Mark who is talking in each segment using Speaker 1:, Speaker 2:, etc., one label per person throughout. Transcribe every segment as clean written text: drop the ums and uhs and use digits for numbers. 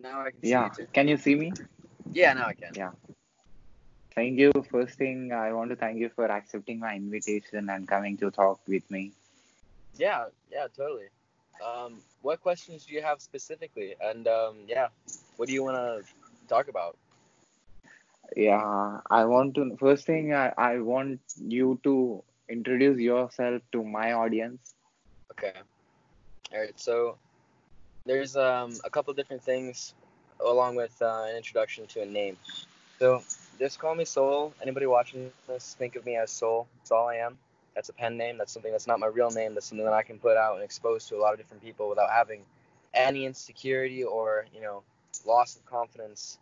Speaker 1: Now I can see you
Speaker 2: Yeah,
Speaker 1: too.
Speaker 2: can you see me?
Speaker 1: Yeah, now I can.
Speaker 2: Yeah. Thank you. First thing, I want to thank you for accepting my invitation and coming to talk with me.
Speaker 1: Yeah, yeah, totally. What questions do you have specifically? And yeah, what do you want to talk about?
Speaker 2: Yeah, first thing, I want you to introduce yourself to my audience.
Speaker 1: Okay. All right. So there's a couple different things along with an introduction to a name. So just call me Soul. Anybody watching this, think of me as Soul. That's all I am. That's a pen name. That's something that's not my real name. That's something that I can put out and expose to a lot of different people without having any insecurity or loss of confidence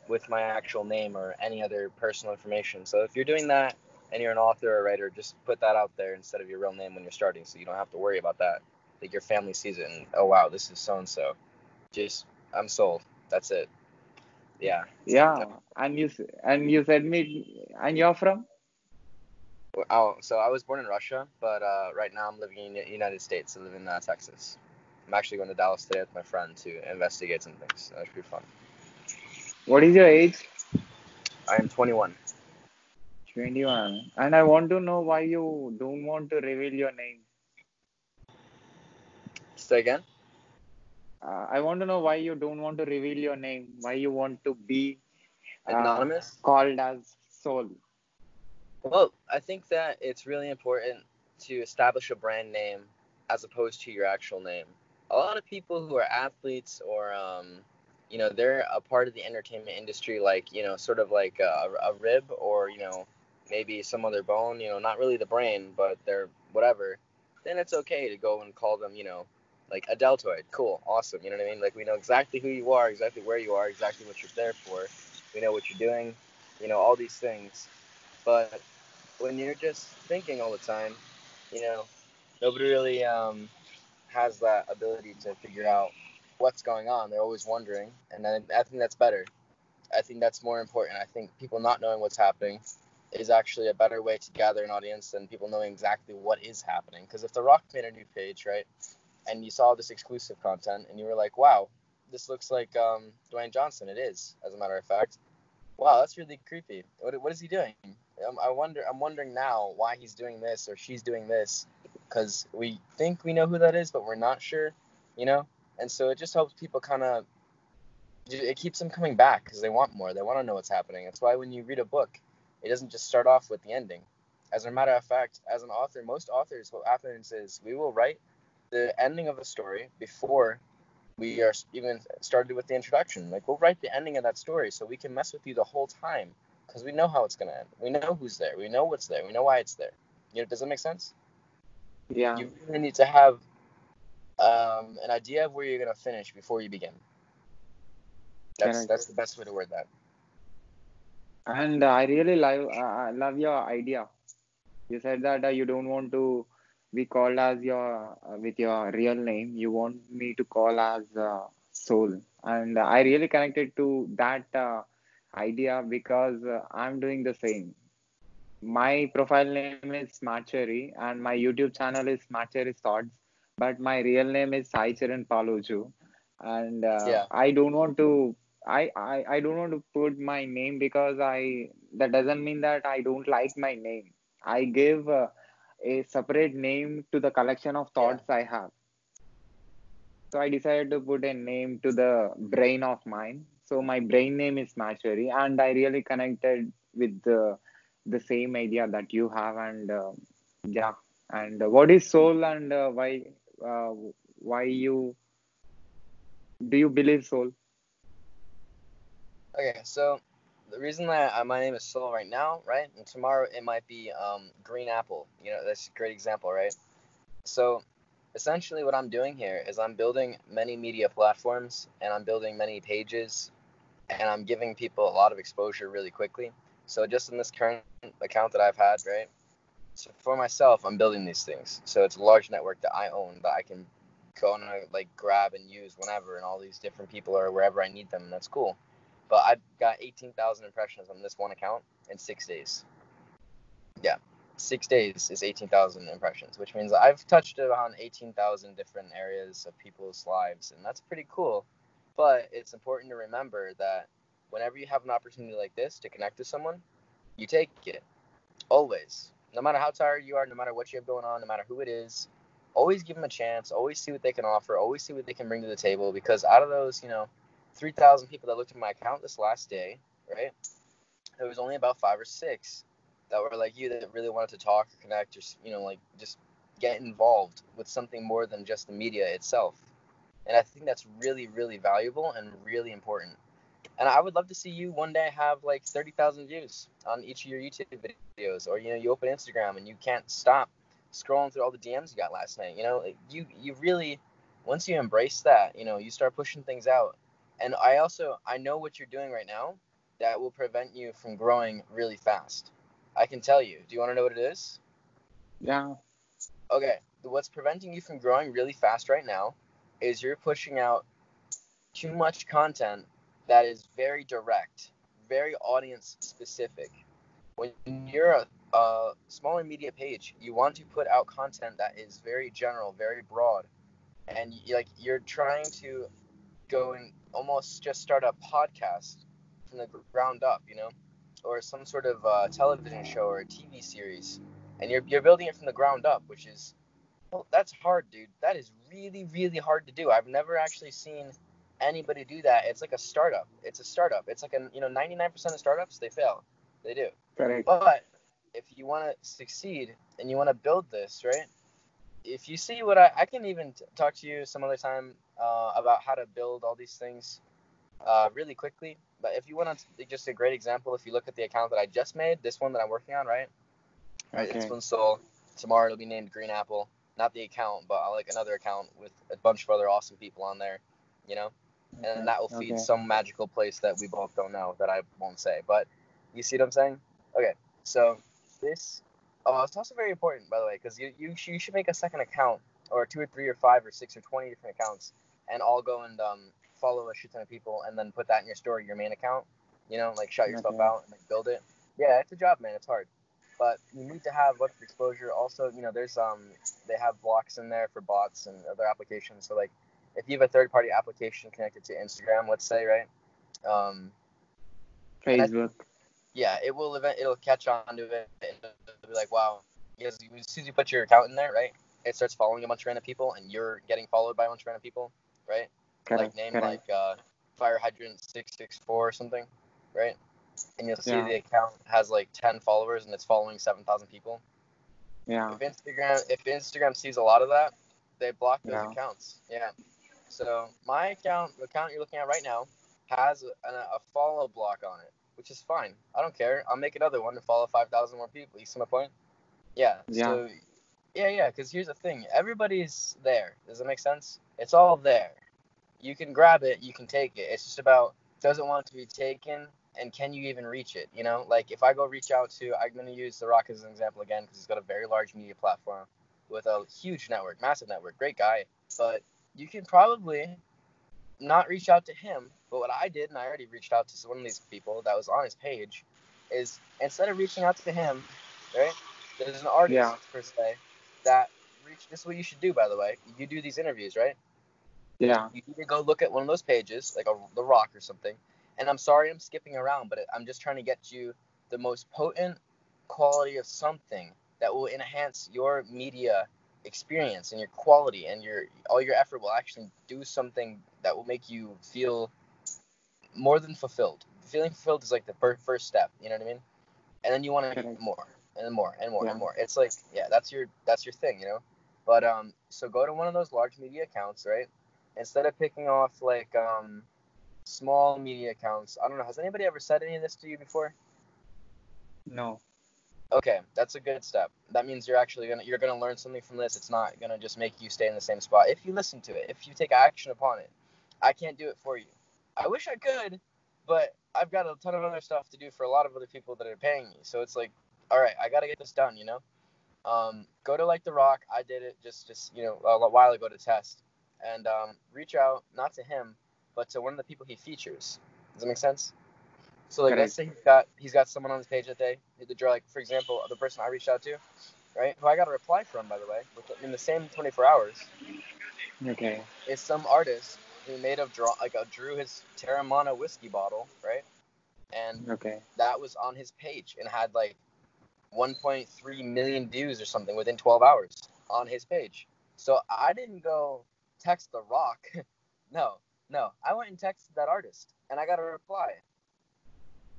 Speaker 1: with my actual name or any other personal information. So if you're doing that and you're an author or a writer, just put that out there instead of your real name when you're starting, so you don't have to worry about that. Like your family sees it and oh wow, this is so and so. Just I'm sold. That's it. Yeah.
Speaker 2: Yeah, and you said me, and you're from?
Speaker 1: Oh, so I was born in Russia, but right now I'm living in the United States. I live in Texas. I'm actually going to Dallas today with my friend to investigate some things. That should be fun.
Speaker 2: What is your age?
Speaker 1: I am 21.
Speaker 2: 21. And I want to know why you don't want to reveal your name.
Speaker 1: Say again?
Speaker 2: I want to know why you don't want to reveal your name, why you want to be
Speaker 1: Anonymous?
Speaker 2: called as Soul.
Speaker 1: Well, I think that it's really important to establish a brand name as opposed to your actual name. A lot of people who are athletes or, they're a part of the entertainment industry, like, sort of like a rib or, maybe some other bone, not really the brain, but they're whatever. Then it's okay to go and call them, like a deltoid. Cool, awesome. You know what I mean? Like, we know exactly who you are, exactly where you are, exactly what you're there for. We know what you're doing, all these things. But when you're just thinking all the time, you know, nobody really has that ability to figure out what's going on. They're always wondering, and I think that's better. I think that's more important. I think people not knowing what's happening is actually a better way to gather an audience than people knowing exactly what is happening. Because if The Rock made a new page, right, and you saw this exclusive content, and you were like, "Wow, this looks like Dwayne Johnson." It is, as a matter of fact. Wow, that's really creepy. What is he doing? I'm wondering now why he's doing this or she's doing this, because we think we know who that is, but we're not sure, you know. And so it just helps people kind of. It keeps them coming back because they want more. They want to know what's happening. That's why when you read a book, it doesn't just start off with the ending. As a matter of fact, as an author, most authors, what happens is we will write the ending of a story before we are even started with the introduction. Like we'll write the ending of that story so we can mess with you the whole time because we know how it's gonna end. We know who's there. We know what's there. We know why it's there. Does that make sense?
Speaker 2: Yeah,
Speaker 1: You really need to have an idea of where you're gonna finish before you begin.
Speaker 2: correct.
Speaker 1: That's the best way to word that.
Speaker 2: And I really love your idea. You said that you don't want to be called as your with your real name. You want me to call as Soul, and I really connected to that idea because I'm doing the same. My profile name is Smart Cherry, and my YouTube channel is Smart Cherry Thoughts. But my real name is Sai Charan Paloju, and
Speaker 1: Yeah,
Speaker 2: I don't want to. I don't want to put my name because that doesn't mean that I don't like my name. I give a separate name to the collection of
Speaker 1: yeah,
Speaker 2: thoughts I have. So I decided to put a name to the brain of mine. So my brain name is Mashwari, and I really connected with the same idea that you have. And yeah, and what is soul, and uh, why you do you believe soul?
Speaker 1: Okay, so the reason that my name is Soul right now, right, and tomorrow it might be Green Apple. That's a great example, right? So essentially, what I'm doing here is I'm building many media platforms and I'm building many pages and I'm giving people a lot of exposure really quickly. So just in this current account that I've had, right? So for myself, I'm building these things. So it's a large network that I own that I can go and like grab and use whenever, and all these different people are wherever I need them, and that's cool. But I've got 18,000 impressions on this one account in 6 days. Yeah, 6 days is 18,000 impressions, which means I've touched around 18,000 different areas of people's lives, and that's pretty cool. But it's important to remember that whenever you have an opportunity like this to connect with someone, you take it. Always. No matter how tired you are, no matter what you have going on, no matter who it is, always give them a chance. Always see what they can offer. Always see what they can bring to the table. Because out of those, 3,000 people that looked at my account this last day, right? There was only about 5 or 6 that were like you that really wanted to talk or connect or, like just get involved with something more than just the media itself. And I think that's really, really valuable and really important. And I would love to see you one day have like 30,000 views on each of your YouTube videos, or you open Instagram and you can't stop scrolling through all the DMs you got last night. You really, once you embrace that, you start pushing things out. And I know what you're doing right now that will prevent you from growing really fast. I can tell you. Do you want to know what it is?
Speaker 2: Yeah,
Speaker 1: Okay, what's preventing you from growing really fast right now is you're pushing out too much content that is very direct, very audience specific. When you're a smaller media page, you want to put out content that is very general, very broad, and you're trying to go and almost just start a podcast from the ground up, or some sort of television show or a TV series, and you're building it from the ground up, which is well, that's hard, dude. That is really, really hard to do. I've never actually seen anybody do that. It's like a startup. It's a startup. It's like 99% of startups they fail. They do.
Speaker 2: correct.
Speaker 1: But if you want to succeed and you want to build this, right? If you see what I can even talk to you some other time about how to build all these things really quickly. But if you want to, just a great example, if you look at the account that I just made, this one that I'm working on, right? Right, this
Speaker 2: Okay,
Speaker 1: one's sold. Tomorrow it'll be named Green Apple. Not the account, but I like another account with a bunch of other awesome people on there, you know? And
Speaker 2: okay,
Speaker 1: that will feed
Speaker 2: okay,
Speaker 1: some magical place that we both don't know that I won't say. But you see what I'm saying? Okay, so this. Oh, it's also very important, by the way, because you should make a second account, or 2 or 3 or 5 or 6 or 20 different accounts, and all go and follow a shit ton of people, and then put that in your story, your main account. Like shout your stuff
Speaker 2: okay.
Speaker 1: out and like build it. Yeah, it's a job, man. It's hard, but you need to have a bunch of exposure. Also, there's they have blocks in there for bots and other applications. So like, if you have a third party application connected to Instagram, let's say, right? Um, and I think
Speaker 2: Facebook.
Speaker 1: yeah, it'll catch on to it and it'll be like, wow, because as soon as you put your account in there, right, it starts following a bunch of random people and you're getting followed by a bunch of random people, right? Like
Speaker 2: Correct,
Speaker 1: name like
Speaker 2: correct.
Speaker 1: Fire Hydrant 664 or something, right? And you'll see
Speaker 2: Yeah,
Speaker 1: the account has like 10 followers and it's following 7,000 people.
Speaker 2: yeah,
Speaker 1: If Instagram sees a lot of that, they block those
Speaker 2: yeah,
Speaker 1: accounts. Yeah. So my account, the account you're looking at right now, has a follow block on it, which is fine. I don't care. I'll make another one to follow 5,000 more people. You see my point? Yeah.
Speaker 2: yeah,
Speaker 1: So yeah. Because here's the thing: everybody's there. Does it make sense? It's all there. You can grab it. You can take it. It's just about does it want to be taken and can you even reach it? Like if I go reach out to, I'm going to use The Rock as an example again because he's got a very large media platform with a huge network, massive network, great guy. But you can probably not reach out to him. But what I did, and I already reached out to one of these people that was on his page, is instead of reaching out to him, right? There's an
Speaker 2: yeah,
Speaker 1: artist per se that reach. This is what you should do, by the way. You do these interviews, right?
Speaker 2: yeah,
Speaker 1: You need to go look at one of those pages, like The Rock or something. And I'm sorry I'm skipping around, but I'm just trying to get you the most potent quality of something that will enhance your media experience and your quality and your all your effort will actually do something that will make you feel more than fulfilled. Feeling fulfilled is like the first step, you know what I mean? And then you want to get
Speaker 2: correct.
Speaker 1: more and more and more and
Speaker 2: Yeah,
Speaker 1: more. It's like yeah, that's your thing. But so go to one of those large media accounts, right? Instead of picking off like small media accounts. I don't know. Has anybody ever said any of this to you before?
Speaker 2: no,
Speaker 1: Okay, that's a good step. That means you're gonna learn something from this. It's not gonna just make you stay in the same spot. If you listen to it, if you take action upon it, I can't do it for you. I wish I could, but I've got a ton of other stuff to do for a lot of other people that are paying me. So it's like, all right, I gotta get this done. Go to like The Rock. I did it just a while ago to test, and reach out not to him, but to one of the people he features. Does that make sense? So like, let's
Speaker 2: correct.
Speaker 1: say he's got someone on his page that day. Like for example, the person I reached out to, right? Who I got a reply from, by the way, in the same 24 hours,
Speaker 2: Okay,
Speaker 1: is some artist he made a drew his Terramana whiskey bottle, right? And
Speaker 2: Okay.
Speaker 1: that was on his page and had like 1.3 million views or something within 12 hours on his page. So I didn't go text The Rock. No, no. I went and texted that artist and I got a reply.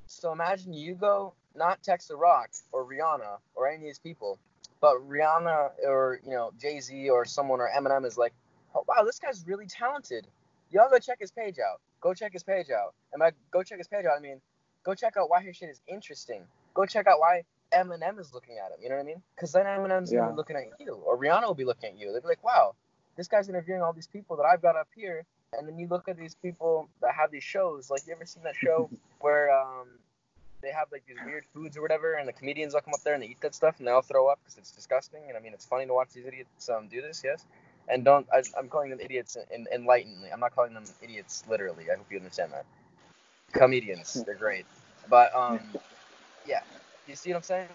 Speaker 1: So imagine you go not text The Rock or Rihanna or any of these people, but Rihanna or Jay-Z or someone or Eminem is like, oh wow, this guy's really talented. Y'all go check his page out. Go check his page out. And by go check his page out, I mean go check out why his shit is interesting. Go check out why Eminem is looking at him. You know what I mean? Because then Eminem's gonna
Speaker 2: Yeah.
Speaker 1: be looking at you, or Rihanna will be looking at you. They'll be like, wow, this guy's interviewing all these people that I've got up here. And then you look at these people that have these shows. Like, you ever seen that show where they have like these weird foods or whatever, and the comedians all come up there and they eat that stuff and they all throw up because it's disgusting? And I mean, it's funny to watch these idiots do this, yes. And I'm calling them idiots enlighteningly. I'm not calling them idiots literally. I hope you understand that. Comedians, they're great, but yeah, you see what I'm saying?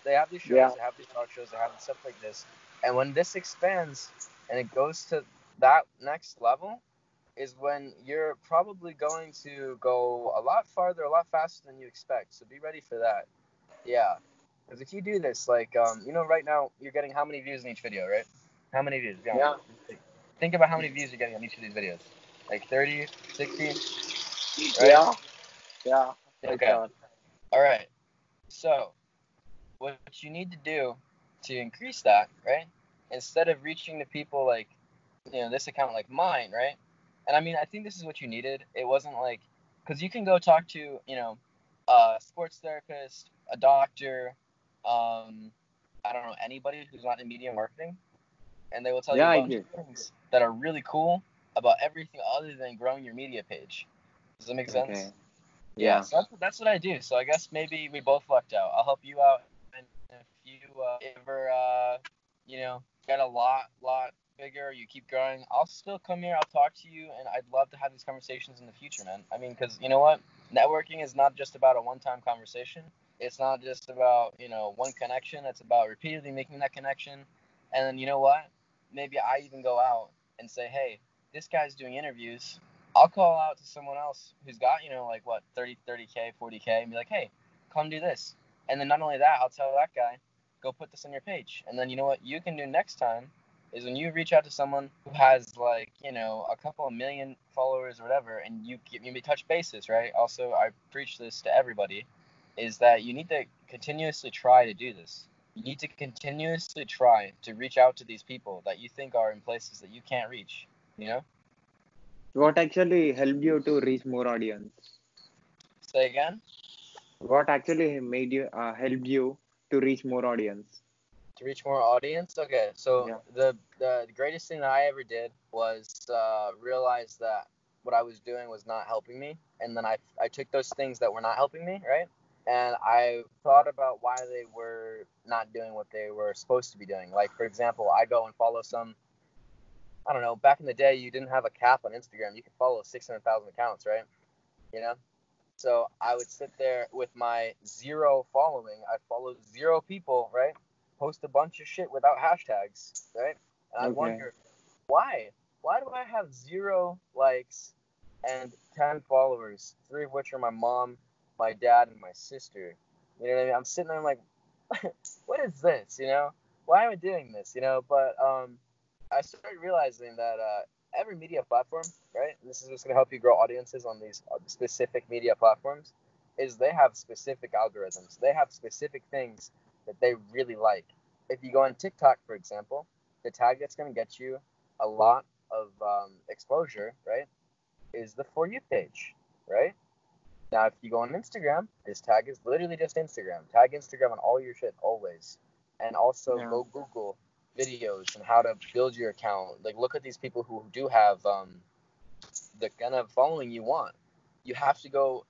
Speaker 1: They have these
Speaker 2: Yeah.
Speaker 1: shows, they have these talk shows, they have stuff like this, and when this expands and it goes to that next level, is when you're probably going to go a lot farther, a lot faster than you expect. So be ready for that. Yeah. Because if you do this, like, right now you're getting how many views in each video, right? How many views? Be honest.
Speaker 2: Yeah.
Speaker 1: Think about how many views you're getting on each of these videos. Like 30, 60, right?
Speaker 2: Yeah. Yeah. For
Speaker 1: Okay.
Speaker 2: sure.
Speaker 1: All right. So what you need to do to increase that, right? Instead of reaching the people like, this account like mine, right? And I mean, I think this is what you needed. It wasn't like, because you can go talk to, a sports therapist, a doctor, I don't know, anybody who's not in media marketing, and they will tell you
Speaker 2: Yeah,
Speaker 1: a
Speaker 2: I
Speaker 1: bunch
Speaker 2: get.
Speaker 1: of things that are really cool about everything other than growing your media page. Does that make sense?
Speaker 2: Okay.
Speaker 1: Yeah,
Speaker 2: Yeah.
Speaker 1: so that's what I do. So I guess maybe we both lucked out. I'll help you out, and if you ever get a lot bigger, you keep growing, I'll still come here. I'll talk to you, and I'd love to have these conversations in the future, man. I mean, because you know what, networking is not just about a one-time conversation. It's not just about one connection. It's about repeatedly making that connection, and then you know what? Maybe I even go out and say, hey, this guy's doing interviews. I'll call out to someone else who's got, like what, 30K, 40K, and be like, hey, come do this. And then not only that, I'll tell that guy, go put this on your page. And then you know what you can do next time is when you reach out to someone who has like, a couple of million followers or whatever, and you touch bases, right? Also, I preach this to everybody, is that you need to continuously try to do this. You need to continuously try to reach out to these people that you think are in places that you can't reach, you know?
Speaker 2: What actually helped you to reach more audience?
Speaker 1: Say again?
Speaker 2: What actually made you helped you to reach more audience?
Speaker 1: To reach more audience? Okay, so
Speaker 2: Yeah.
Speaker 1: the greatest thing that I ever did was realize that what I was doing was not helping me, and then I took those things that were not helping me, right? And I thought about why they were not doing what they were supposed to be doing. Like, for example, I go and follow some, I don't know, back in the day, you didn't have a cap on Instagram. You could follow 600,000 accounts, right? You know? So I would sit there with my zero following. I followed zero people, right? Post a bunch of shit without hashtags, right? And I'd
Speaker 2: Okay.
Speaker 1: wonder, why? Why do I have 0 likes and 10 followers, 3 of which are my mom, my dad, and my sister? You know what I mean? I'm sitting there, I'm like, what is this? Why am I doing this? But I started realizing that every media platform, right? And this is what's going to help you grow audiences on these specific media platforms, is they have specific algorithms. They have specific things that they really like. If you go on TikTok, for example, the tag that's going to get you a lot of exposure, right, is the For You page, right? Now, if you go on Instagram, this tag is literally just Instagram. Tag Instagram on all your shit always. And also
Speaker 2: Yeah.
Speaker 1: go Google videos and how to build your account. Like, look at these people who do have the kind of following you want. You have to go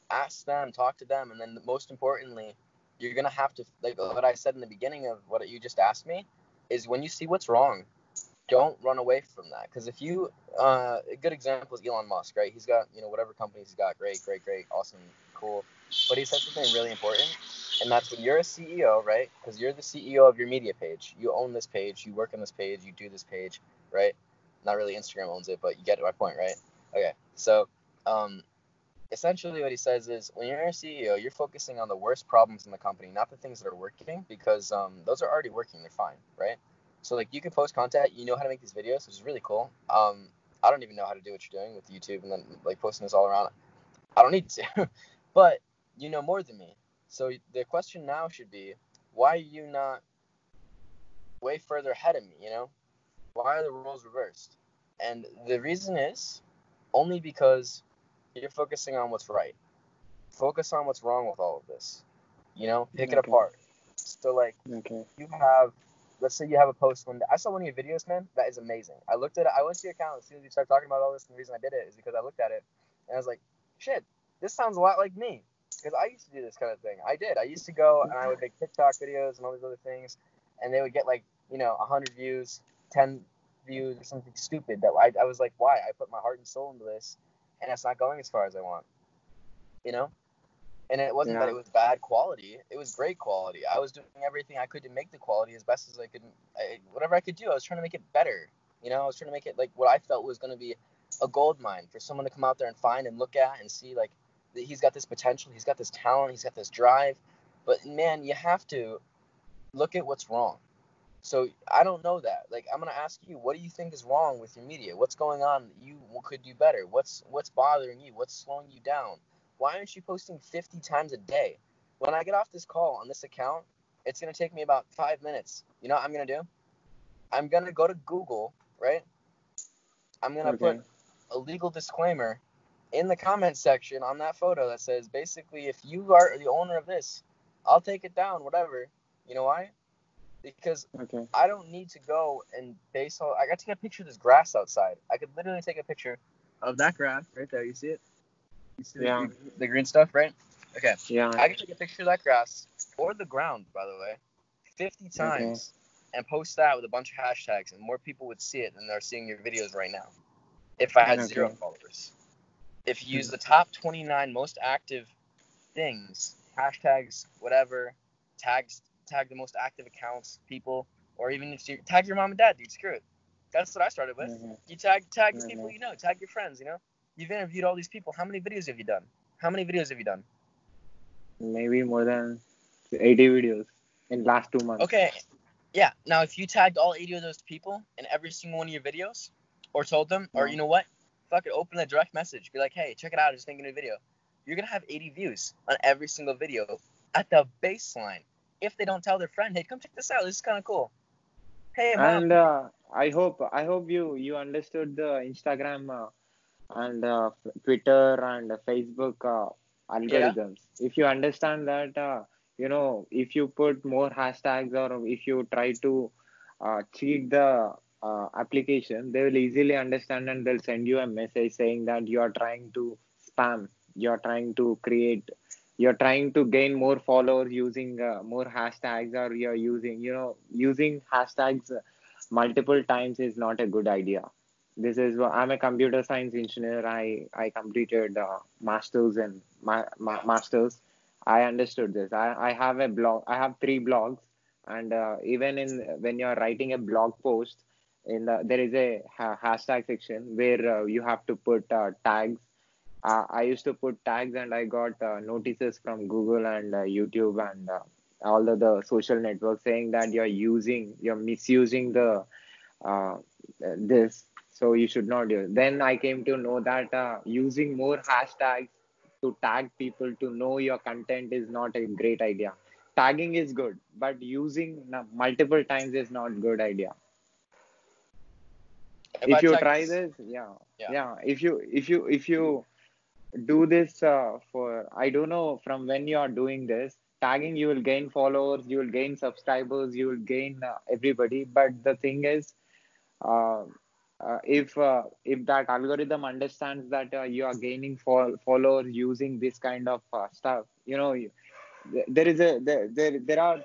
Speaker 1: ask them, talk to them, and then most importantly, you're gonna have to, like what I said in the beginning of what you just asked me, is when you see what's wrong, don't run away from that. Because if you, a good example is Elon Musk, right? He's got, whatever companies he's got, great, awesome, cool. But he said something really important, and that's when you're a CEO, right? Because you're the CEO of your media page. You own this page, you work on this page, you do this page, right? Not really Instagram owns it, but you get my point, right? Okay, so um, essentially what he says is when you're a CEO, you're focusing on the worst problems in the company, not the things that are working, because those are already working. They're fine, right? So like you can post content, you know how to make these videos, which is really cool. I don't even know how to do what you're doing with YouTube and then like posting this all around. I don't need to, but you know more than me. So the question now should be, why are you not way further ahead of me? You know, why are the roles reversed? And the reason is only because you're focusing on what's right. Focus on what's wrong with all of this. You know, pick it
Speaker 2: Okay.
Speaker 1: apart. So like
Speaker 2: Okay.
Speaker 1: you have, let's say you have a post one day. I saw one of your videos, man. That is amazing. I looked at it. I went to your account as soon as you started talking about all this. And the reason I did it is because I looked at it and I was like, shit, this sounds a lot like me. Because I used to do this kind of thing. I did. I used to go and I would make TikTok videos and all these other things, and they would get like 100 views, 10 views, or something stupid. That I was like, why? I put my heart and soul into this, and it's not going as far as I want. You know. And it wasn't that
Speaker 2: Yeah.
Speaker 1: it was bad quality; it was great quality. I was doing everything I could to make the quality as best as I could. Whatever I could do, I was trying to make it better. I was trying to make it like what I felt was going to be a gold mine for someone to come out there and find and look at and see like that he's got this potential, he's got this talent, he's got this drive. But man, you have to look at what's wrong. So I don't know that. Like I'm gonna ask you, what do you think is wrong with your media? What's going on that you could do better? What's bothering you? What's slowing you down? Why aren't you posting 50 times a day? When I get off this call on this account, it's gonna take me about 5 minutes. You know what I'm gonna do? I'm gonna go to Google, right? I'm gonna put
Speaker 2: Okay.
Speaker 1: a legal disclaimer in the comment section on that photo that says basically if you are the owner of this, I'll take it down, whatever. You know why? Because
Speaker 2: Okay.
Speaker 1: I don't need to go and base all. I got to take a picture of this grass outside. I could literally take a picture of that grass right there. You see it? You see
Speaker 2: Yeah.
Speaker 1: the green stuff, right? Okay.
Speaker 2: Yeah.
Speaker 1: I can take a picture of that grass or the ground, by the way, 50
Speaker 2: Okay.
Speaker 1: times and post that with a bunch of hashtags, and more people would see it than they're seeing your videos right now. If I had zero
Speaker 2: Okay.
Speaker 1: followers, if you use the top 29 most active things, hashtags, whatever, tag the most active accounts, people, or even if you tag your mom and dad, dude, screw it. That's what I started with.
Speaker 2: Okay.
Speaker 1: You tag the people
Speaker 2: Okay.
Speaker 1: you know, tag your friends. You've interviewed all these people. How many videos have you done? How many videos have you done?
Speaker 2: Maybe more than 80 videos in last 2 months.
Speaker 1: Okay, yeah. Now if you tagged all 80 of those people in every single one of your videos, or told them, or
Speaker 2: Yeah.
Speaker 1: you know what, fuck it, open a direct message, be like, hey, check it out, I'm just making a video. You're gonna have 80 views on every single video at the baseline. If they don't tell their friend, hey, come check this out, this is kind of cool. Hey, mom,
Speaker 2: And
Speaker 1: come check.
Speaker 2: I hope you understood the Instagram and Twitter and Facebook
Speaker 1: Yeah,
Speaker 2: algorithms. If you understand that, if you put more hashtags or if you try to cheat the application, they will easily understand and they'll send you a message saying that you are trying to spam, you are trying to create, you're trying to gain more followers using more hashtags, or you're using hashtags multiple times is not a good idea. I'm a computer science engineer. I completed masters and masters. I understood this. I have a blog. I have 3 blogs, and even in when you're writing a blog post, there is a hashtag section where you have to put tags. I used to put tags, and I got notices from Google and YouTube and all of the social networks saying that you're misusing the this, so you should not do it. Then I came to know that using more hashtags to tag people to know your content is not a great idea. Tagging is good, but using multiple times is not good idea.
Speaker 1: if
Speaker 2: If
Speaker 1: I
Speaker 2: you
Speaker 1: tag
Speaker 2: try
Speaker 1: this,
Speaker 2: this, yeah,
Speaker 1: yeah.
Speaker 2: yeah. If you do this for, I don't know from when you are doing this tagging, you will gain followers, you will gain subscribers, you will gain everybody. But the thing is, uh, if that algorithm understands that you are gaining followers using this kind of stuff, there is a there are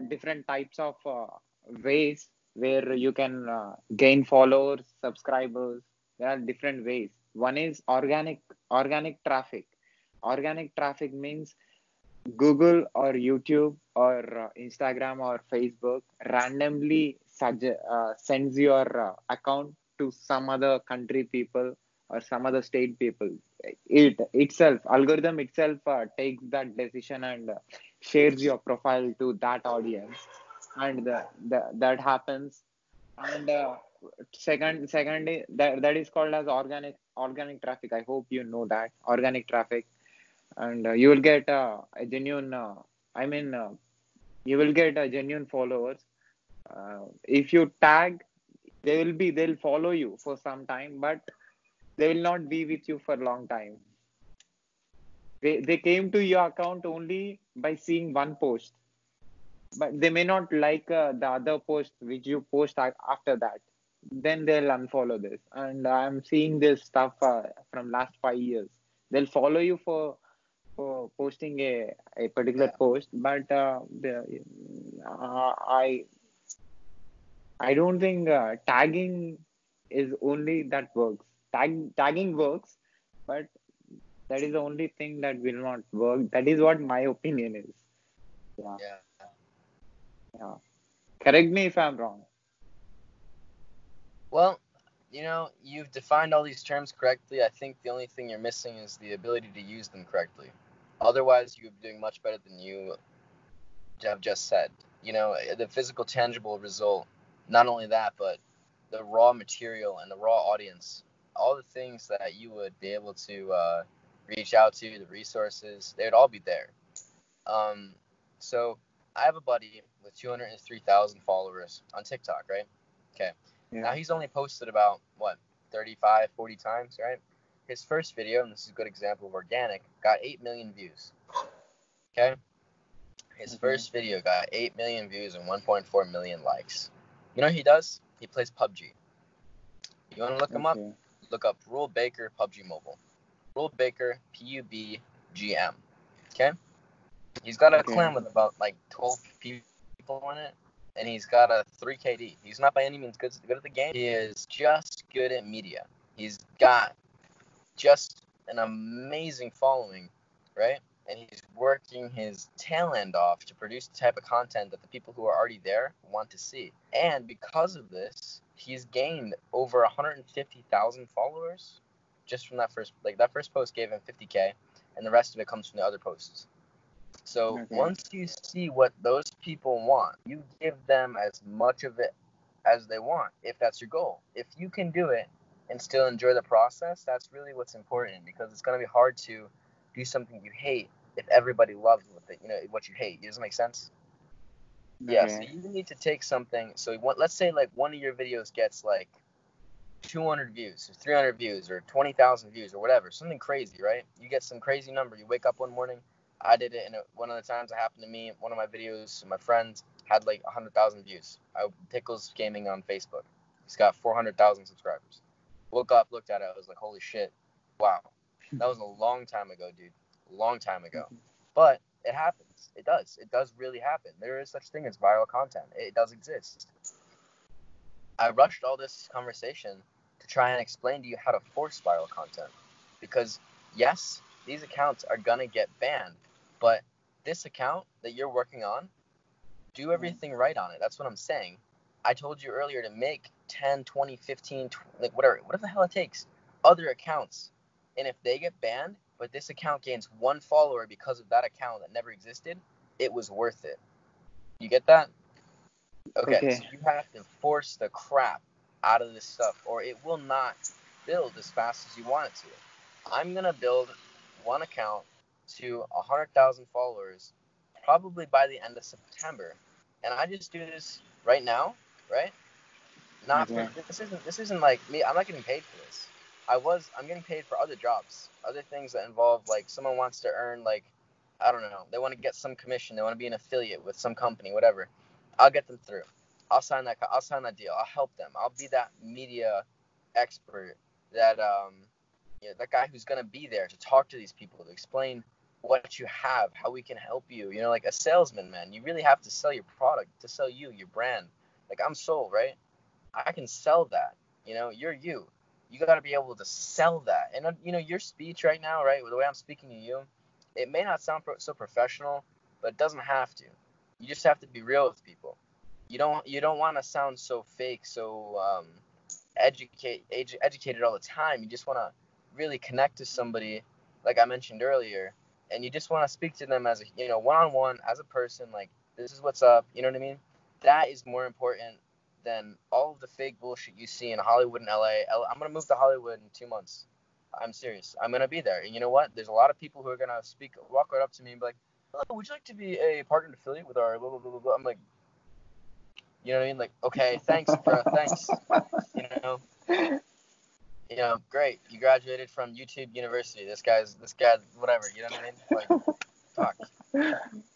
Speaker 2: different types of ways where you can gain followers, subscribers. There are different ways. One is organic traffic. Organic traffic means Google or YouTube or Instagram or Facebook randomly sends your account to some other country people or some other state people. It itself, algorithm itself takes that decision and shares your profile to that audience, and that happens. And that is called as organic traffic. I hope you know that organic traffic, and you will get a genuine. I mean, you will get a genuine followers. If you tag, they'll follow you for some time, but they will not be with you for a long time. They came to your account only by seeing one post, but they may not like the other post which you post after that. Then they'll unfollow this, and I'm seeing this stuff from last 5 years. They'll follow you for posting a particular
Speaker 1: Yeah.
Speaker 2: post, but I don't think tagging is only that works. Tagging works, but that is the only thing that will not work. That is what my opinion is. Yeah,
Speaker 1: Yeah.
Speaker 2: yeah. Correct me if I'm wrong.
Speaker 1: Well, you've defined all these terms correctly. I think the only thing you're missing is the ability to use them correctly. Otherwise, you're doing much better than you have just said. The physical, tangible result, not only that, but the raw material and the raw audience, all the things that you would be able to reach out to, the resources, they would all be there. Um, so I have a buddy with 203,000 followers on TikTok, right? Okay. Now
Speaker 2: Yeah.
Speaker 1: he's only posted about, what, 35, 40 times, right? His first video, and this is a good example of organic, got 8 million views. Okay. His
Speaker 2: Okay.
Speaker 1: first video got 8 million views and 1.4 million likes. You know what he does? He plays PUBG. You want to look him up?
Speaker 2: Okay.
Speaker 1: Look up Rule Baker PUBG Mobile. Rule Baker PUBGM. Okay? He's got a
Speaker 2: Okay.
Speaker 1: clan with about like 12 people in it, and he's got a 3 KD. He's not by any means good at the game. He is just good at media. He's got just an amazing following, right? And he's working his tail end off to produce the type of content that the people who are already there want to see. And because of this, he's gained over 150,000 followers just from that first post gave him 50K, and the rest of it comes from the other posts. So
Speaker 2: Okay.
Speaker 1: once you see what those people want, you give them as much of it as they want, if that's your goal. If you can do it and still enjoy the process, that's really what's important, because it's going to be hard to do something you hate if everybody loves what you hate. Does it make sense? Yeah, so
Speaker 2: Okay.
Speaker 1: you need to take something. So let's say like one of your videos gets like 200 views or 300 views or 20,000 views or whatever, something crazy, right? You get some crazy number. You wake up one morning. I did it, and one of the times it happened to me. One of my videos, my friends had like 100,000 views. Pickles Gaming on Facebook. He's got 400,000 subscribers. Woke up, looked at it. I was like, holy shit, wow, that was a long time ago, dude. A long time ago. But it happens. It does. It does really happen. There is such thing as viral content. It does exist. I rushed all this conversation to try and explain to you how to force viral content. Because, yes, these accounts are going to get banned, but this account that you're working on, do everything right on it. That's what I'm saying. I told you earlier to make 10, 20, 15, like whatever the hell it takes, other accounts. And if they get banned, but this account gains one follower because of that account that never existed, it was worth it. You get that? Okay,
Speaker 2: Okay.
Speaker 1: so you have to force the crap out of this stuff, or it will not build as fast as you want it to. I'm gonna build one account to 100,000 followers, probably by the end of September, and I just do this right now, right? Not for
Speaker 2: Okay.
Speaker 1: this isn't like me. I'm not getting paid for this. I'm getting paid for other jobs, other things that involve like someone wants to earn like, I don't know, they want to get some commission, they want to be an affiliate with some company, whatever. I'll get them through. I'll sign that deal. I'll help them. I'll be that media expert, that that guy who's gonna be there to talk to these people, to explain what you have, how we can help you. Like a salesman, man. You really have to sell your product, to sell your brand. Like I'm sold, right? I can sell that. You're you. You got to be able to sell that. And your speech right now, right, the way I'm speaking to you, it may not sound so professional, but it doesn't have to. You just have to be real with people. You don't want to sound so fake, so educated all the time. You just want to really connect to somebody, like I mentioned earlier, and you just want to speak to them as a, one-on-one, as a person, like, this is what's up, you know what I mean? That is more important than all of the fake bullshit you see in Hollywood and LA. I'm going to move to Hollywood in 2 months. I'm serious. I'm going to be there. And you know what? There's a lot of people who are going to walk right up to me and be like, oh, would you like to be a partner affiliate with our blah, blah, blah, blah. I'm like, you know what I mean? Like, okay, thanks, bro, thanks. You know, great. You graduated from YouTube University. This guy, whatever. You know what I mean? Like, fuck.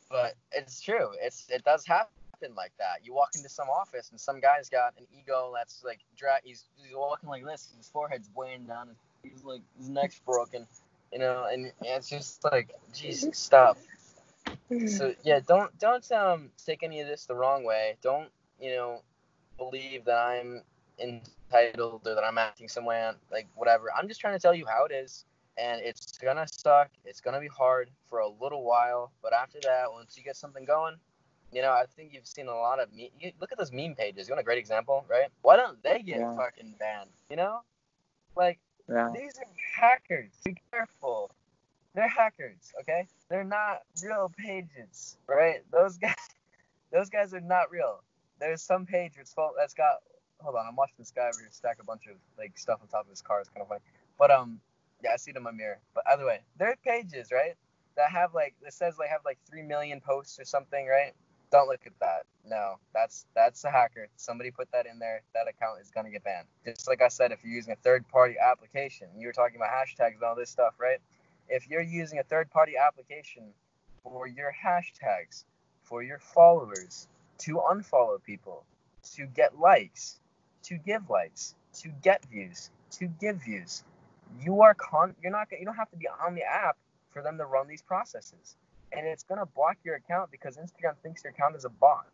Speaker 1: But it's true. It does happen like that. You walk into some office and some guy's got an ego that's like he's walking like this. His forehead's weighing down. He's like his neck's broken. And it's just like, Jesus, stop. So yeah, don't take any of this the wrong way. Don't believe that I'm entitled or that I'm acting some way on, like, whatever. I'm just trying to tell you how it is, and it's gonna suck. It's gonna be hard for a little while, but after that, once you get something going, I think you've seen a lot of look at those meme pages. You want a great example, right? Why don't they get
Speaker 2: Yeah.
Speaker 1: fucking banned? Like,
Speaker 2: Yeah.
Speaker 1: these are hackers. Be careful. They're hackers, okay? They're not real pages, right? Those guys are not real. There's some page that's got. Hold on, I'm watching this guy over here stack a bunch of like stuff on top of his car. It's kind of funny. But yeah, I see it in my mirror. But either way, there are pages, right, that have like, it says they have like 3 million posts or something, right? Don't look at that. No, that's a hacker. Somebody put that in there. That account is gonna get banned. Just like I said, if you're using a third-party application, you were talking about hashtags and all this stuff, right? If you're using a third-party application for your hashtags, for your followers, to unfollow people, to get likes, to give likes, to get views, to give views. You don't have to be on the app for them to run these processes. And it's gonna block your account because Instagram thinks your account is a bot.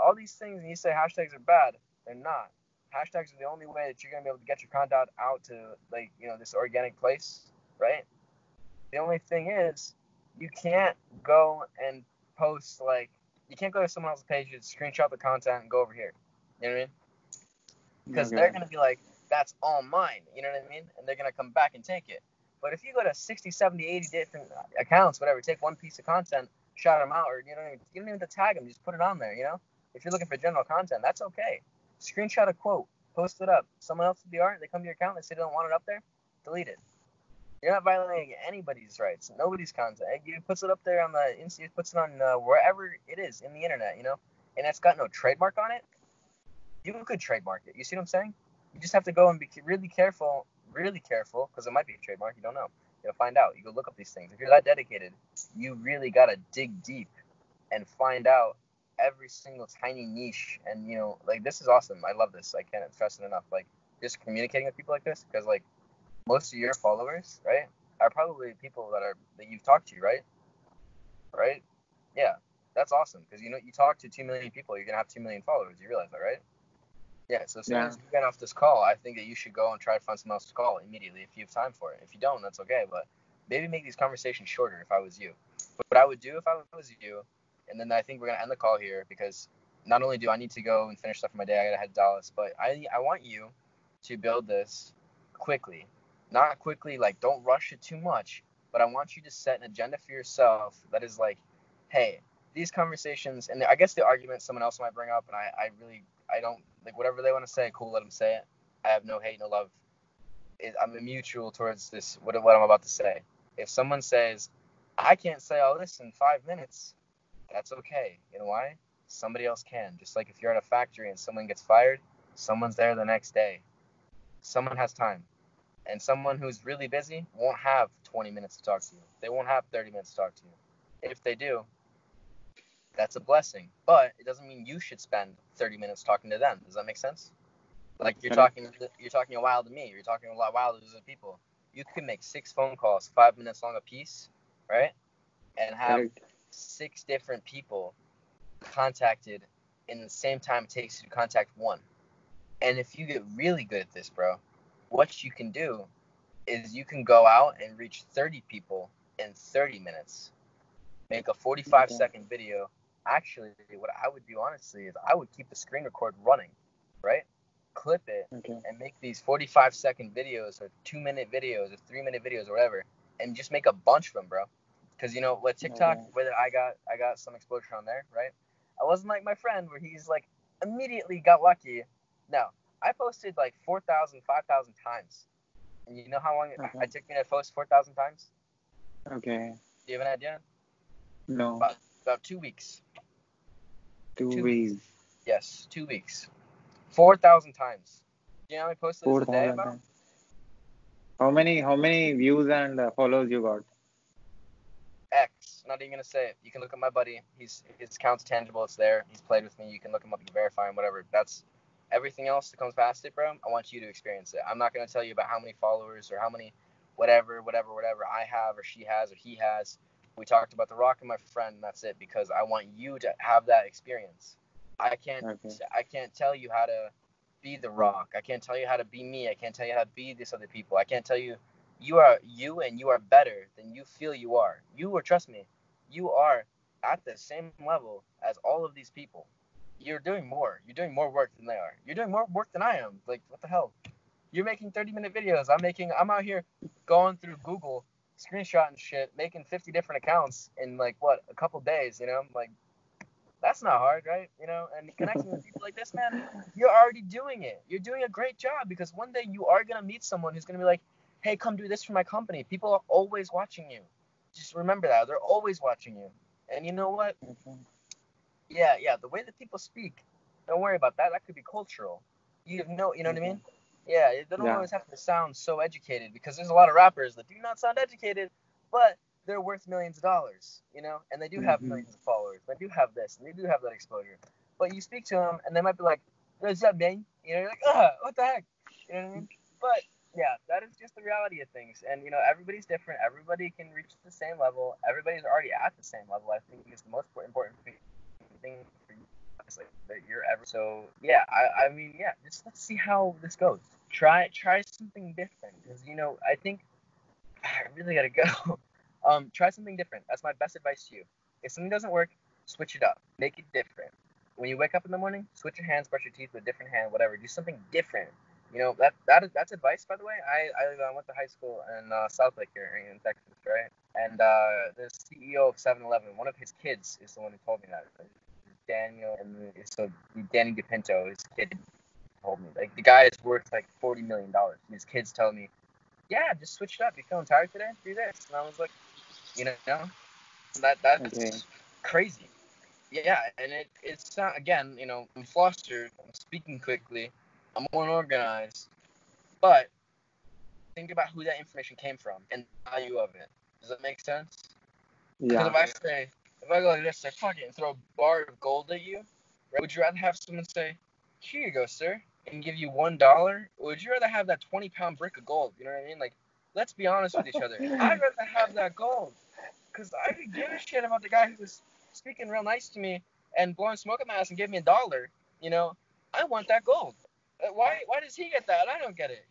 Speaker 1: All these things, and you say hashtags are bad, they're not. Hashtags are the only way that you're gonna be able to get your content out to, like, this organic place, right? The only thing is, you can't go and post, like, you can't go to someone else's page and screenshot the content and go over here. You know what I mean? Because they're
Speaker 2: Okay.
Speaker 1: going to be like, that's all mine. You know what I mean? And they're going to come back and take it. But if you go to 60, 70, 80 different accounts, whatever, take one piece of content, shout them out, or you don't even have to tag them, just put it on there, If you're looking for general content, that's okay. Screenshot a quote, post it up. Someone else did the art, they come to your account, they say they don't want it up there, delete it. You're not violating anybody's rights, nobody's content. You puts it up there on the Insta, puts it on wherever it is in the internet, and it's got no trademark on it. You could trademark it. You see what I'm saying? You just have to go and be really careful, because it might be a trademark. You don't know. You'll find out. You go look up these things. If you're that dedicated, you really gotta dig deep and find out every single tiny niche. And like, this is awesome. I love this. I can't stress it enough. Like, just communicating with people like this, because like, most of your followers, right, are probably people that you've talked to, right? Right? Yeah, that's awesome, because you talk to 2 million people, you're gonna have 2 million followers. You realize that, right? Yeah. So as soon
Speaker 2: Yeah.
Speaker 1: as you get off this call, I think that you should go and try to find someone else to call immediately if you have time for it. If you don't, that's okay. But maybe make these conversations shorter if I was you. But what I would do if I was you, and then I think we're gonna end the call here, because not only do I need to go and finish stuff for my day, I gotta head to Dallas, but I want you to build this quickly. Not quickly, like, don't rush it too much, but I want you to set an agenda for yourself that is like, hey, these conversations, and I guess the argument someone else might bring up, and I don't, like, whatever they want to say, cool, let them say it. I have no hate, no love. I'm mutual towards this, what I'm about to say. If someone says, I can't say all this in 5 minutes, that's okay. You know why? Somebody else can. Just like if you're at a factory and someone gets fired, someone's there the next day. Someone has time. And someone who's really busy won't have 20 minutes to talk to you. They won't have 30 minutes to talk to you. If they do, that's a blessing. But it doesn't mean you should spend 30 minutes talking to them. Does that make sense? Like, you're
Speaker 2: Correct.
Speaker 1: talking a while to me. You're talking a while to other people. You can make 6 phone calls, 5 minutes long a piece, right? And have
Speaker 2: Correct.
Speaker 1: 6 different people contacted in the same time it takes you to contact one. And if you get really good at this, bro, what you can do is you can go out and reach 30 people in 30 minutes. Make a 45
Speaker 2: Okay.
Speaker 1: second video. Actually, what I would do, honestly, is I would keep the screen record running. right? Clip it
Speaker 2: Okay.
Speaker 1: and make these 45-second videos or 2-minute videos or 3-minute videos or whatever, and just make a bunch of them, bro. Because what TikTok,
Speaker 2: Okay.
Speaker 1: whether I got some exposure on there, right? I wasn't like my friend where he's like immediately got lucky. No, I posted like 4,000, 5,000 times. And you know how long
Speaker 2: Okay.
Speaker 1: it took me to post 4,000 times?
Speaker 2: Okay.
Speaker 1: Do you have an idea?
Speaker 2: No.
Speaker 1: About 2 weeks. 2 weeks.
Speaker 2: 2 weeks.
Speaker 1: Yes, 2 weeks. 4,000 times. Do you know how many posts it is a day
Speaker 2: 4,000
Speaker 1: about?
Speaker 2: times. How many views and follows you got?
Speaker 1: X. Not even gonna say it. You can look at my buddy. His account's tangible. It's there. He's played with me. You can look him up. You can verify him. Whatever. That's everything else that comes past it, bro. I want you to experience it. I'm not gonna tell you about how many followers or how many whatever I have or she has or he has. We talked about The Rock and my friend, and that's it. Because I want you to have that experience. I can't
Speaker 2: Okay.
Speaker 1: I can't tell you how to be The Rock. I can't tell you how to be me. I can't tell you how to be this other people. I can't tell you you are you and you are better than you feel you are. You, or trust me, you are at the same level as all of these people. You're doing more. You're doing more work than they are. You're doing more work than I am. Like, what the hell? You're making 30-minute videos. I'm out here going through Google, screenshotting shit, making 50 different accounts in like what, a couple days, Like, that's not hard, right? And connecting with people like this, man, you're already doing it. You're doing a great job because one day you are going to meet someone who's going to be like, hey, come do this for my company. People are always watching you. Just remember that. They're always watching you. And you know what?
Speaker 2: Okay.
Speaker 1: Yeah, the way that people speak, don't worry about that. That could be cultural. You know what I
Speaker 2: Okay.
Speaker 1: mean? Yeah, they don't
Speaker 2: Yeah.
Speaker 1: always have to sound so educated because there's a lot of rappers that do not sound educated, but they're worth millions of dollars, and they do have
Speaker 2: Mm-hmm.
Speaker 1: millions of followers. They do have this, and they do have that exposure. But you speak to them, and they might be like, "What's up, man?" You're like, what the heck?" You know what I mean? But yeah, that is just the reality of things. And everybody's different. Everybody can reach the same level. Everybody's already at the same level. I think is the most important thing for you, honestly, that you're ever. So yeah, I mean, yeah, just let's see how this goes. Try something different because I think I really gotta go. Try something different. That's my best advice to you. If something doesn't work, switch it up. Make it different. When you wake up in the morning, switch your hands, brush your teeth with a different hand, whatever. Do something different. That's advice, by the way. I went to high school in South Lake here in Texas, right? And the CEO of 7-Eleven, one of his kids is the one who told me that. Daniel, and so Danny DePinto, his kid, told me like the guy is worth like $40 million. His kids telling me, yeah, just switch it up. You feeling tired today? Do this. And I was like, that's
Speaker 2: Okay.
Speaker 1: crazy. Yeah, and it's not, again, I'm flustered. I'm speaking quickly. I'm unorganized. But think about who that information came from and the value of it. Does that make sense? Because
Speaker 2: Yeah.
Speaker 1: if I go like this, say fuck it, and throw a bar of gold at you, right? Would you rather have someone say, here you go, sir, and give you $1? Or would you rather have that 20-pound brick of gold? You know what I mean? Like, let's be honest with each other. I'd rather have that gold because I could give a shit about the guy who was speaking real nice to me and blowing smoke at my ass and gave me $1. You know, I want that gold. Why does he get that? I don't get it.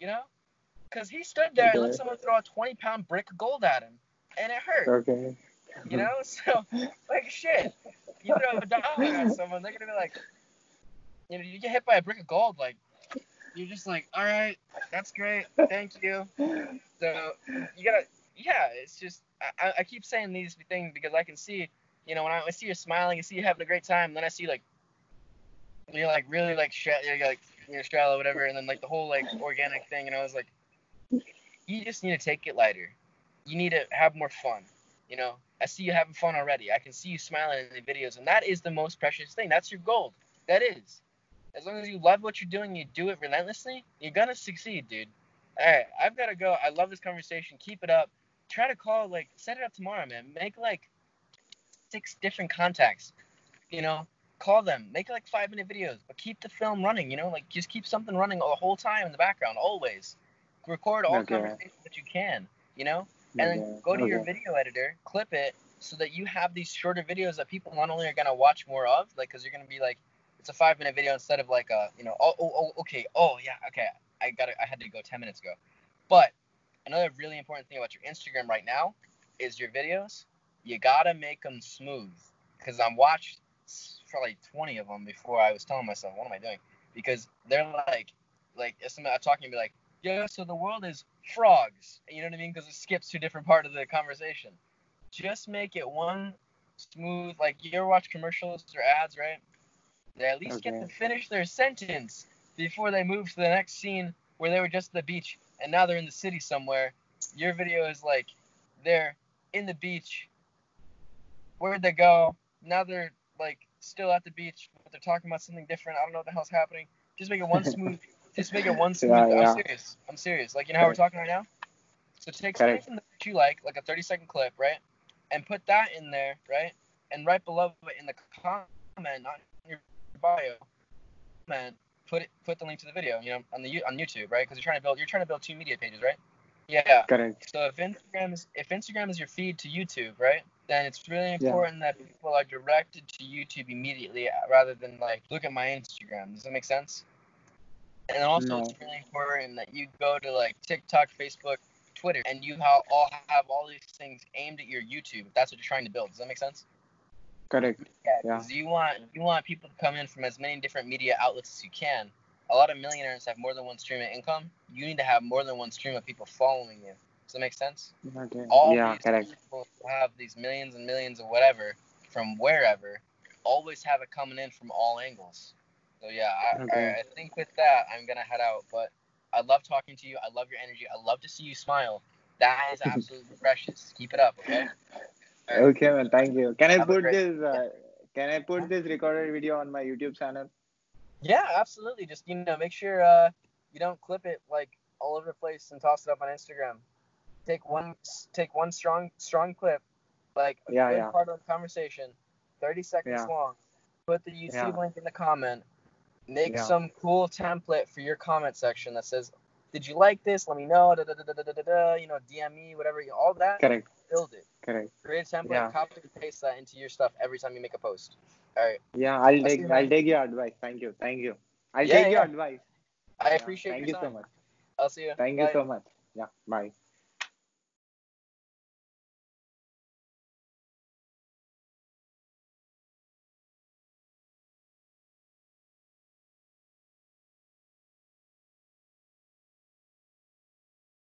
Speaker 1: Because he stood there and let
Speaker 2: Okay.
Speaker 1: someone throw a 20-pound brick of gold at him, and it hurt.
Speaker 2: Okay.
Speaker 1: So like shit. You throw $1 at someone, they're gonna be like, you get hit by a brick of gold, like you're just like, all right, that's great, thank you. So you gotta, yeah. It's just I keep saying these things because I can see, when I see you smiling, I see you having a great time, and then I see like you're like really like you're like Australia, whatever, and then like the whole like organic thing, and I was like, you just need to take it lighter. You need to have more fun. I see you having fun already. I can see you smiling in the videos, and that is the most precious thing. That's your gold. That is. As long as you love what you're doing, you do it relentlessly, you're gonna succeed, dude. All right, I've gotta go. I love this conversation. Keep it up. Try to call, like, set it up tomorrow, man. Make like 6 different contacts. You know, call them. Make like 5-minute videos, but keep the film running. Like just keep something running the whole time in the background, always. Record all
Speaker 2: Okay.
Speaker 1: conversations that you can. And then
Speaker 2: Okay.
Speaker 1: go to your
Speaker 2: Okay.
Speaker 1: video editor, clip it, so that you have these shorter videos that people not only are gonna watch more of, like, because you're gonna be like, it's a 5-minute video instead of like okay, yeah, okay, I had to go 10 minutes ago, but another really important thing about your Instagram right now is your videos. You gotta make them smooth, because I'm watched for like 20 of them before I was telling myself, what am I doing? because they're like if somebody I'm talking to be like, yeah, so the world is frogs. You know what I mean? Because it skips to a different part of the conversation. Just make it one smooth. Like you ever watch commercials or ads, right? They at least get to
Speaker 2: Okay.
Speaker 1: finish their sentence before they move to the next scene where they were just at the beach and now they're in the city somewhere. Your video is like they're in the beach. Where'd they go? Now they're like still at the beach, but they're talking about something different. I don't know what the hell's happening. Just make it one smooth. Just make it one smooth.
Speaker 2: Yeah,
Speaker 1: I'm
Speaker 2: yeah.
Speaker 1: serious. I'm serious. Like you know how we're
Speaker 2: Correct.
Speaker 1: talking right now. So take something
Speaker 2: Correct.
Speaker 1: from the that you like a 30-second clip, right, and put that in there, right, and right below it in the comment, not in your bio, comment, put the link to the video, on YouTube, right? Because you're trying to build 2 media pages, right? Yeah.
Speaker 2: Correct.
Speaker 1: So if Instagram is your feed to YouTube, right? Then it's really
Speaker 2: Yeah.
Speaker 1: important that people are directed to YouTube immediately rather than like look at my Instagram. Does that make sense? And also, it's
Speaker 2: No.
Speaker 1: really important that you go to like TikTok, Facebook, Twitter, and you have all these things aimed at your YouTube. If that's what you're trying to build. Does that make sense?
Speaker 2: Correct.
Speaker 1: Yeah,
Speaker 2: Yeah.
Speaker 1: because you want people to come in from as many different media outlets as you can. A lot of millionaires have more than one stream of income. You need to have more than one stream of people following you. Does that make sense?
Speaker 2: Okay.
Speaker 1: All
Speaker 2: Yeah.
Speaker 1: these
Speaker 2: Correct.
Speaker 1: people who have these millions and millions of whatever from wherever always have it coming in from all angles. So yeah,
Speaker 2: Okay.
Speaker 1: I think with that I'm gonna head out. But I love talking to you. I love your energy. I love to see you smile. That is absolutely precious. Keep it up, okay? All right.
Speaker 2: Okay, man. Thank you. Can I
Speaker 1: Have a
Speaker 2: put
Speaker 1: great.
Speaker 2: this?
Speaker 1: Yeah.
Speaker 2: Can I put this recorded video on my YouTube channel?
Speaker 1: Yeah, absolutely. Just make sure you don't clip it like all over the place and toss it up on Instagram. Take one strong clip, like a
Speaker 2: Yeah.
Speaker 1: good
Speaker 2: Yeah.
Speaker 1: part of the conversation, 30 seconds
Speaker 2: Yeah.
Speaker 1: long. Put the YouTube
Speaker 2: Yeah.
Speaker 1: link in the comment. Make
Speaker 2: Yeah.
Speaker 1: some cool template for your comment section that says, "Did you like this? Let me know." Da, da, da, da, da, da, da, DM me, whatever. All that.
Speaker 2: Correct.
Speaker 1: Build it.
Speaker 2: Correct.
Speaker 1: Create a template.
Speaker 2: Yeah.
Speaker 1: Copy and paste that into your stuff every time you make a post. All right.
Speaker 2: Yeah.
Speaker 1: I'll see you,
Speaker 2: I'll
Speaker 1: man.
Speaker 2: take your advice. Thank you. Thank you. I'll
Speaker 1: Yeah,
Speaker 2: take your
Speaker 1: yeah.
Speaker 2: advice.
Speaker 1: I
Speaker 2: Yeah.
Speaker 1: appreciate
Speaker 2: Thank
Speaker 1: your
Speaker 2: you so
Speaker 1: time.
Speaker 2: much.
Speaker 1: I'll see you.
Speaker 2: Thank you
Speaker 1: Bye.
Speaker 2: so much. Yeah. Bye.